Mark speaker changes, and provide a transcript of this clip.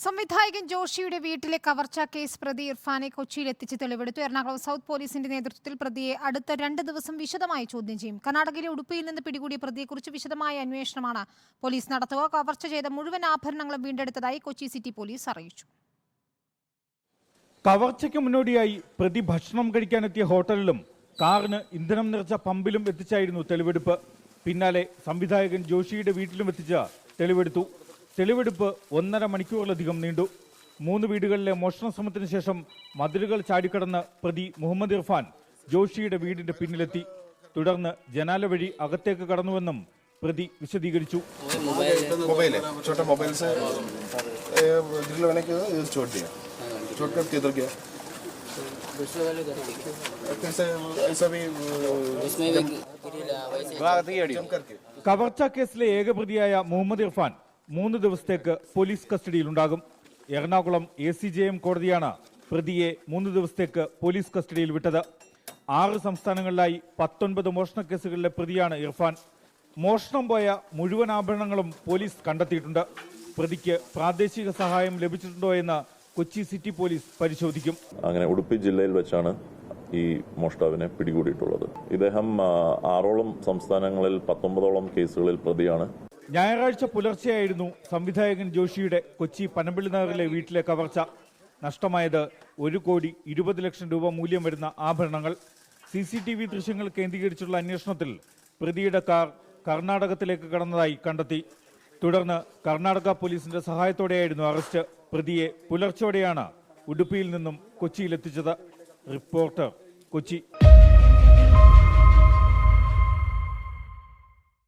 Speaker 1: സംവിധായകൻ ജോഷിയുടെ വീട്ടിലെ കവർച്ചാ കേസ് പ്രതി ഇർഫാനെ കൊച്ചിയിൽ എത്തിച്ച് തെളിവെടുത്തു. എറണാകുളം സൗത്ത് പോലീസിന്റെ നേതൃത്വത്തിൽ പ്രതിയെ അടുത്ത 2 ദിവസം വിശദമായി ചോദ്യം ചെയ്യും. കർണാടകയിലെ ഉടുപ്പിയിൽ നിന്ന് പിടികൂടിയ പ്രതിയെക്കുറിച്ച് വിശദമായ അന്വേഷണമാണ് പോലീസ് നടത്തുക. കവർച്ച ചെയ്ത മുഴുവൻ ആഭരണങ്ങളും വീണ്ടെടുത്തതായി കൊച്ചി സിറ്റി പോലീസ് അറിയിച്ചു.
Speaker 2: കവർച്ചയ്ക്ക് മുന്നോടിയായി പ്രതി ഭക്ഷണം കഴിക്കാനെത്തിയ ഹോട്ടലിലും കാറിന് ഇന്ധനം നിറച്ച പമ്പിലും എത്തിച്ചായിരുന്നു തെളിവെടുപ്പ്. പിന്നാലെ സംവിധായകൻ ജോഷിയുടെ വീട്ടിലും എത്തിച്ച് തെളിവെടുത്തു. തെളിവെടുപ്പ് 1.5 മണിക്കൂറിലധികം നീണ്ടു. 3 വീടുകളിലെ മോഷണ ശ്രമത്തിന് ശേഷം മതിലുകൾ ചാടിക്കടന്ന് പ്രതി മുഹമ്മദ് ഇർഫാൻ ജോഷിയുടെ വീടിന്റെ പിന്നിലെത്തി. തുടർന്ന് ജനാല വഴി അകത്തേക്ക് കടന്നുവെന്നും പ്രതി വിശദീകരിച്ചു. കവർച്ചാ കേസിലെ ഏകപ്രതിയായ മുഹമ്മദ് ഇർഫാൻ 3 ദിവസത്തേക്ക് പോലീസ് കസ്റ്റഡിയിലുണ്ടാകും. എറണാകുളം ACJM കോടതിയാണ് പ്രതിയെ 3 ദിവസത്തേക്ക് പോലീസ് കസ്റ്റഡിയിൽ വിട്ടത്. 6 സംസ്ഥാനങ്ങളിലായി 19 മോഷണ കേസുകളിലെ പ്രതിയാണ് ഇർഫാൻ. മോഷണം പോയ മുഴുവൻ ആഭരണങ്ങളും പോലീസ് കണ്ടെത്തിയിട്ടുണ്ട്. പ്രതിക്ക് പ്രാദേശിക സഹായം ലഭിച്ചിട്ടുണ്ടോ എന്ന് കൊച്ചി സിറ്റി പോലീസ് പരിശോധിക്കും.
Speaker 3: അങ്ങനെ ഉടുപ്പി ജില്ലയിൽ വെച്ചാണ് ഈ മോഷ്ടാവിനെ പിടികൂടിയിട്ടുള്ളത്. ഇദ്ദേഹം 6ഓളം സംസ്ഥാനങ്ങളിൽ 19ഓളം കേസുകളിൽ പ്രതിയാണ്.
Speaker 2: ഞായറാഴ്ച പുലർച്ചെയായിരുന്നു സംവിധായകൻ ജോഷിയുടെ കൊച്ചി പനമ്പിള്ളി നഗറിലെ വീട്ടിലെ കവർച്ച. നഷ്ടമായത് 1,20 ലക്ഷം രൂപ മൂല്യം വരുന്ന ആഭരണങ്ങൾ. CCTV ദൃശ്യങ്ങൾ കേന്ദ്രീകരിച്ചുള്ള അന്വേഷണത്തിൽ പ്രതിയുടെ കാർ കർണാടകത്തിലേക്ക് കടന്നതായി കണ്ടെത്തി. തുടർന്ന് കർണാടക പോലീസിന്റെ സഹായത്തോടെയായിരുന്നു അറസ്റ്റ്. പ്രതിയെ പുലർച്ചോടെയാണ് ഉടുപ്പിയിൽ നിന്നും കൊച്ചിയിലെത്തിച്ചത്. റിപ്പോർട്ടർ, കൊച്ചി.